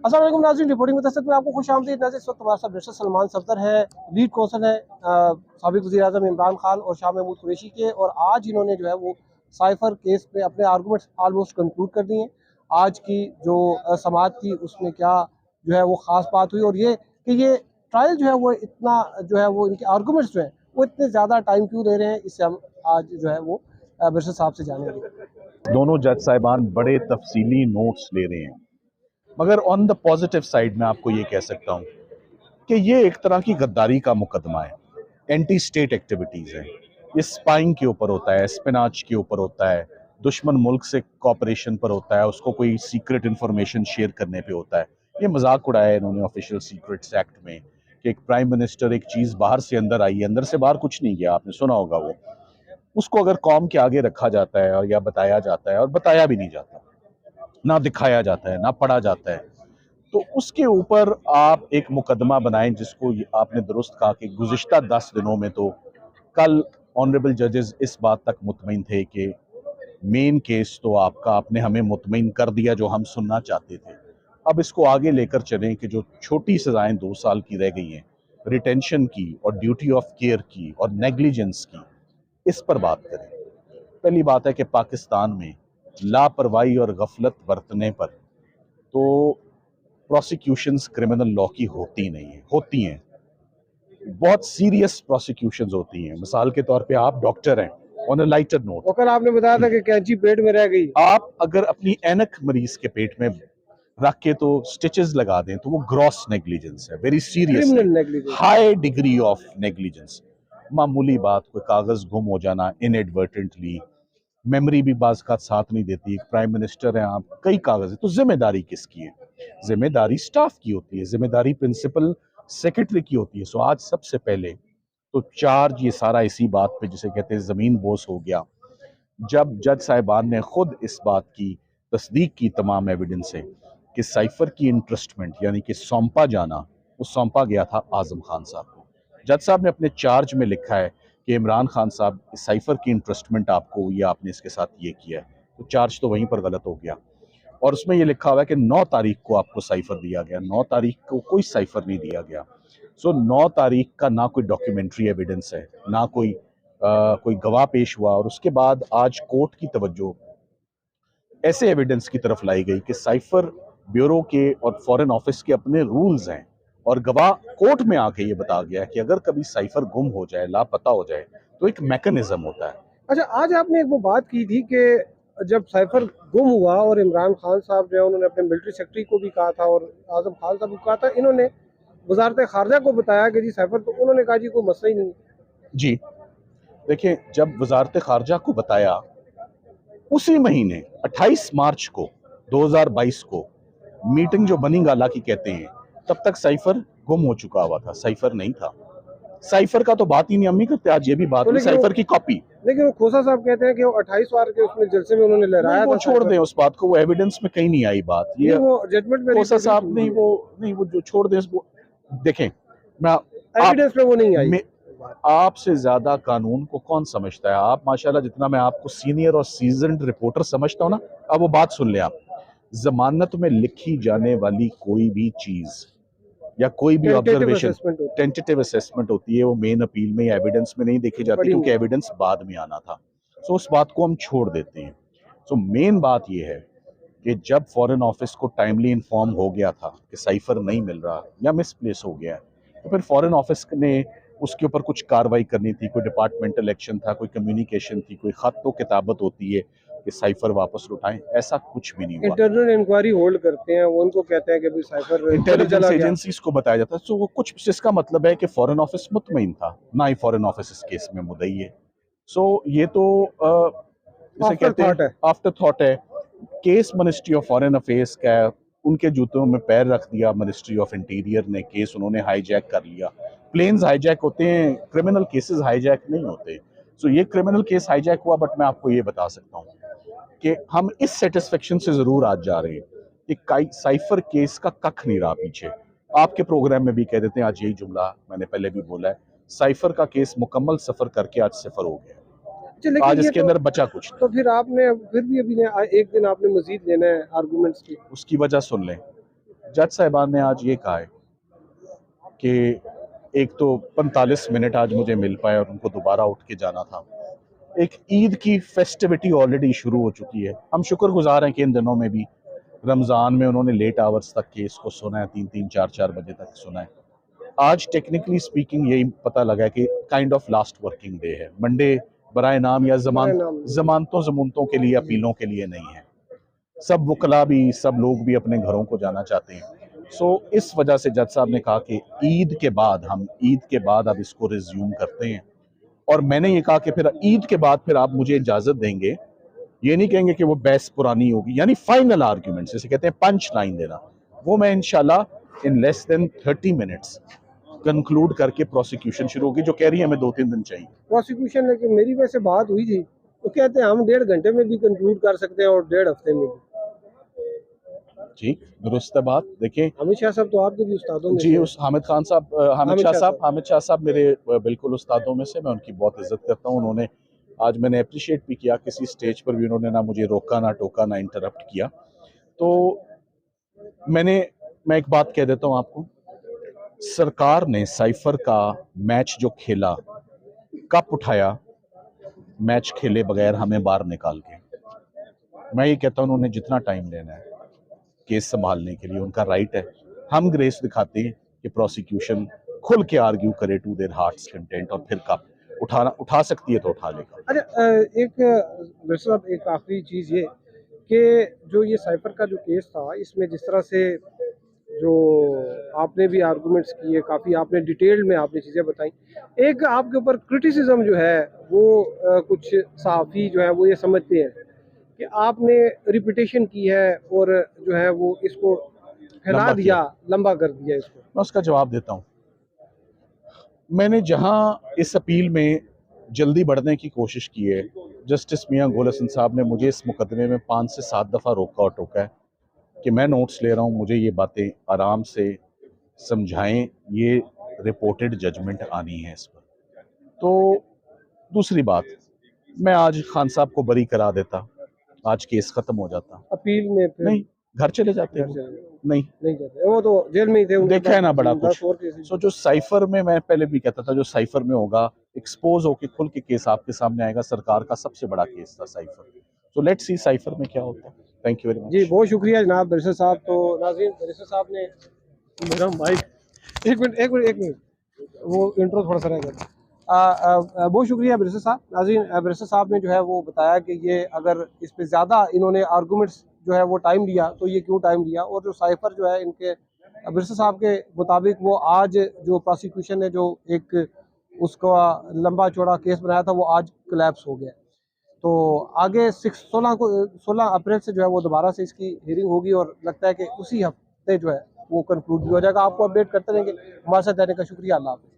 अस्सलाम वालेकुम नाज़रीन, रिपोर्टिंग में में आपको खुशामदीद। नाज़रीन, इस वक्त हमारे साथ बैरिस्टर सलमान सफदर है, लीड कौंसल है साबिक वज़ीर-ए-आज़म इमरान खान और शाह महमूद कुरैशी के। और आज इन्होंने जो है वो साइफर केस पे अपने आर्गूमेंट्स ऑलमोस्ट कंक्लूड कर दिए हैं। आज की जो समाअत थी उसमें क्या जो है वो ख़ास बात हुई, और ये कि ये ट्रायल जो है वो इतना जो है वो इनके आर्गूमेंट्स जो हैं वो इतने ज़्यादा टाइम क्यों ले रहे हैं, इससे हम आज जो है वो बैरिस्टर साहब से जानेंगे। दोनों जज साहिबान बड़े तफसीली नोट्स ले रहे हैं, मगर ऑन द पॉजिटिव साइड मैं आपको ये कह सकता हूँ कि ये एक तरह की गद्दारी का मुकदमा है, एंटी स्टेट एक्टिविटीज़ है। ये स्पाइंग के ऊपर होता है, स्पिनाच के ऊपर होता है, दुश्मन मुल्क से कॉपरेशन पर होता है, उसको कोई सीक्रेट इन्फॉर्मेशन शेयर करने पे होता है। ये मजाक उड़ाया है इन्होंने ऑफिशियल सीक्रेट्स एक्ट में कि एक प्राइम मिनिस्टर एक चीज़ बाहर से अंदर आई है, अंदर से बाहर कुछ नहीं गया, आपने सुना होगा वो। उसको अगर कौम के आगे रखा जाता है और या बताया जाता है, और बताया भी नहीं जाता, ना दिखाया जाता है, ना पढ़ा जाता है, तो उसके ऊपर आप एक मुकदमा बनाएं जिसको आपने दुरुस्त कहा कि गुज़िश्ता 10 दिनों में तो कल ऑनरेबल जजेस इस बात तक मुतमईन थे कि मेन केस तो आपका आपने हमें मुतमईन कर दिया जो हम सुनना चाहते थे। अब इसको आगे लेकर चलें कि जो छोटी सजाएं 2 साल की रह गई हैं, रिटेंशन की और ड्यूटी ऑफ केयर की और नेग्लिजेंस की, इस पर बात करें। पहली बात है कि पाकिस्तान में लापरवाही और गफलत बरतने पर तो प्रोसिक्यूशंस क्रिमिनल लॉ की होती नहीं है, होती हैं बहुत सीरियस प्रोसिक्यूशंस होती हैं। मिसाल के तौर पे आप डॉक्टर हैं, ऑन अ लाइटर नोट, कल आपने बताया था कि कैंची पेट में रह गई, आप अगर अपनी ऐनक मरीज के पेट में रख के तो स्टिचेस लगा दें तो वो ग्रॉस नेग्लिजेंस है, very serious, criminal negligence. High degree of negligence. मामूली बात, कोई कागज गुम हो जाना इनएडवर्टेंटली, मेमोरी भी बाज का साथ नहीं देती, एक प्राइम मिनिस्टर हैं आप, कई कागज है, तो जिम्मेदारी किसकी है? जिम्मेदारी स्टाफ की होती है, जिम्मेदारी प्रिंसिपल सेक्रेटरी की होती है। सो आज सबसे पहले तो चार्ज ये सारा इसी बात पे, जिसे कहते हैं जमीन बोस हो गया, जब जज साहिबान ने खुद इस बात की तस्दीक की तमाम एविडेंस से कि साइफर की इंटरेस्टमेंट यानी कि सौंपा जाना, वो सौंपा गया था आजम खान साहब को। जज साहब ने अपने चार्ज में लिखा है कि इमरान खान साहब साइफर की इंटरेस्टमेंट आपको, ये आपने इसके साथ ये किया है, तो चार्ज तो वहीं पर गलत हो गया। और उसमें ये लिखा हुआ है कि 9 तारीख को आपको साइफर दिया गया, 9 तारीख को कोई साइफर नहीं दिया गया। सो 9 तारीख का ना कोई डॉक्यूमेंट्री एविडेंस है, ना कोई गवाह पेश हुआ, और उसके बाद आज कोर्ट की तवज्जो ऐसे एविडेंस की तरफ लाई गई कि साइफर ब्यूरो के और फॉरेन ऑफिस के अपने रूल्स हैं, और गवाह कोर्ट में आके ये बता गया कि अगर कभी साइफर गुम हो जाए, लापता हो जाए, तो एक मैकेनिज्म होता है। अच्छा, आज आपने एक वो बात की थी कि जब साइफर गुम हुआ और इमरान खान साहब जो है उन्होंने अपने मिलिट्री सेक्रेटरी को भी कहा था और आजम खान साहब को कहा था, इन्होंने वजारत खारजा को बताया कि जी साइफर, तो उन्होंने कहा जी कोई मसला ही नहीं। जी देखिए, जब वजारत खारजा को बताया, उसी महीने 28 मार्च को 2022 को मीटिंग जो बनी गाला की कहते हैं, तब तक साइफर गुम हो चुका हुआ था, साइफर नहीं था। साइफर का तो बात ही नहीं हम नहीं करते, आज ये भी बात हुई साइफर की कॉपी। लेकिन वो खोसा साहब कहते हैं कि वो 28 बार के उसमें जलसे में उन्होंने लहराया था। वो छोड़ दें उस बात को, वो एविडेंस में कहीं नहीं आई बात। ये वो जजमेंट में खोसा साहब नहीं, वो जो छोड़ दें वो, देखें, मैं एविडेंस में वो नहीं आई। आपसे ज्यादा कानून को कौन समझता है? आप माशाल्लाह, जितना मैं आपको सीनियर और सीजन्ड रिपोर्टर समझता हूँ ना, अब वो बात सुन ले आप। जमानत में लिखी जाने वाली कोई भी चीज या कोई भी ऑब्जर्वेशन टेंटेटिव असेसमेंट होती है, वो मेन अपील में या एविडेंस में नहीं देखी जाती, क्योंकि एविडेंस बाद में आना था। सो उस बात को हम छोड़ देते हैं। सो मेन बात यह है कि जब फॉरेन ऑफिस को टाइमली इन्फॉर्म हो गया था कि साइफर नहीं मिल रहा या मिसप्लेस हो गया, तो फिर फॉरेन ऑफिस ने उसके ऊपर कुछ कार्रवाई करनी थी, कोई डिपार्टमेंटल एक्शन था, कोई कम्युनिकेशन थी, कोई खत तो किताबत होती है कि साइफर वापस लौटाएं, ऐसा कुछ भी नहीं हुआ। इंटरनल इंक्वायरी होल्ड करते हैं, वो उनको कहते हैं कि भाई साइफर इंटेलिजेंस एजेंसीज को बताया जाता है। तो वो कुछ, जिसका मतलब है कि फॉरेन ऑफिस मुतमईन था, ना ही फॉरेन ऑफिस इस केस में मुद्दई है। सो ये तो जिसे कहते हैं आफ्टर थॉट है। Case ministry of foreign affairs का है, उनके जूतों में पैर रख दिया मिनिस्ट्री ऑफ इंटीरियर ने, केस उन्होंने हाईजैक कर लिया। प्लेन्स हाईजैक होते हैं, क्रिमिनल केसेस हाईजैक नहीं होते। सो ये क्रिमिनल केस हाईजैक हुआ, बट मैं आपको ये बता सकता हूँ कि हम इस सेटिस्फेक्शन से जरूर आज जा रहे हैं कि साइफर केस का कख नहीं रहा पीछे। आपके प्रोग्राम में भी कह देते हैं, आज यही जुमला मैंने पहले भी बोला है, साइफर का केस मुकम्मल सफर करके आज सिफर हो गया, आज इसके अंदर बचा कुछ। तो फिर आपने फिर भी अभी एक दिन आपने मजीद लेना है आर्गुमेंट्स की, उसकी वजह सुन लें। जज साहिबान ने आज ये कहा है कि एक तो 45 मिनट आज मुझे मिल पाए और उनको दोबारा उठ के जाना था। एक ईद की फेस्टिविटी ऑलरेडी शुरू हो चुकी है। हम शुक्रगुजार हैं कि इन दिनों में भी रमज़ान में उन्होंने लेट आवर्स तक केस को सुना है, 3-3, 4-4 बजे तक सुना है। आज टेक्निकली स्पीकिंग यही पता लगा है कि kind of last working day है। मंडे बराए नाम या जमानतों जमानतों के लिए, अपीलों के लिए नहीं है। सब वकला भी, सब लोग भी अपने घरों को जाना चाहते हैं। सो इस वजह से जज साहब ने कहा कि ईद के बाद अब इसको रिज्यूम करते हैं। और मैंने ये कहा कि फिर ईद के बाद फिर आप मुझे इजाजत देंगे, ये नहीं कहेंगे कि वो बहस पुरानी होगी, यानी फाइनल आर्ग्यूमेंट जैसे कहते हैं, पंच लाइन देना, वो मैं इंशाल्लाह in less than 30 minutes conclude करके प्रोसिक्यूशन शुरू होगी, जो कह रही है हमें 2-3 दिन चाहिए। प्रोसिक्यूशन लेकिन मेरी वैसे बात हुई थी, तो कहते हैं हम 1.5 घंटे में भी कंक्लूड कर सकते हैं और 1.5 हफ्ते में भी। ठीक, दुरुस्त है बात। देखिए, अमित शाह साहब तो आपके भी उस्तादों में जी, से उस हामिद शाह साहब मेरे बिल्कुल उस्तादों में से, मैं उनकी बहुत इज्जत करता हूँ। उन्होंने आज मैंने अप्रिशिएट भी किया, किसी स्टेज पर भी उन्होंने ना मुझे रोका, ना टोका, ना इंटरप्ट किया। तो मैं एक बात कह देता हूँ आपको, सरकार ने साइफर का मैच जो खेला, कप उठाया मैच खेले बगैर हमें बाहर निकाल के, मैं ये कहता हूँ उन्होंने जितना टाइम लेना है केस संभालने के लिए उनका राइट है। हम ग्रेस दिखाते हैं कि प्रोसिक्यूशन खुल के आर्ग्यू करे टू देयर हार्ट्स कंटेंट, और फिर कप उठा सकती है तो उठा लेगा। अच्छा, एक आखिरी चीज़ ये कि जो ये साइफर का जो केस था, इसमें जिस तरह से जो आपने भी आर्गुमेंट्स किए, काफ़ी आपने डिटेल में आपने चीज़ें बताई। एक आपके ऊपर क्रिटिसिज्म जो है वो कुछ सहाफ़ी जो है वो ये समझते हैं कि आपने रिपीटेशन की है और जो है वो इसको फैला दिया, लंबा कर दिया इसको। मैं उसका जवाब देता हूँ। मैंने जहां इस अपील में जल्दी बढ़ने की कोशिश की है, जस्टिस मियां गोल हसन साहब ने मुझे इस मुकदमे में 5 से 7 दफ़ा रोका और टोका है कि मैं नोट्स ले रहा हूँ, मुझे ये बातें आराम से समझाएं, ये रिपोर्टेड जजमेंट आनी है इस पर। तो दूसरी बात, मैं आज खान साहब को बरी करा देता, आज केस खत्म हो जाता। अपील में फिर नहीं, घर चले जाते हैं। नहीं जाते, वो तो जेल में ही थे। देखा है ना बड़ा कुछ। सो जो साइफर में, मैं पहले भी कहता था, जो साइफर में होगा, एक्सपोज होके खुल के केस आपके सामने आएगा। सरकार का सबसे बड़ा केस था साइफर। तो लेट्स सी साइफर में क्या होता है। Thank you very much. जी, बहुत शुक्रिया जनाब बैरिस्टर साहब। तो नाज़रीन, बैरिस्टर साहब ने मेरा माइक एक मिनट वो इंट्रो थोड़ा सा रह गया। बहुत शुक्रिया बैरिस्टर साहब। नाज़रीन, बैरिस्टर साहब ने जो है वो बताया कि ये अगर इस पे ज़्यादा इन्होंने आर्गूमेंट्स जो है वो टाइम लिया, तो ये क्यों टाइम लिया, और जो साइफर जो है इनके बैरिस्टर साहब के मुताबिक वो आज जो प्रोसिक्यूशन ने जो एक उसका लंबा चौड़ा केस बनाया था वो आज कोलैप्स हो गया। तो आगे 16 अप्रैल से जो है वो दोबारा से इसकी हियरिंग होगी और लगता है कि उसी हफ्ते जो है वो कंक्लूड भी हो जाएगा। आपको अपडेट करते रहेंगे। हमारे साथ रहने का शुक्रिया। अल्लाह हाफ़िज़।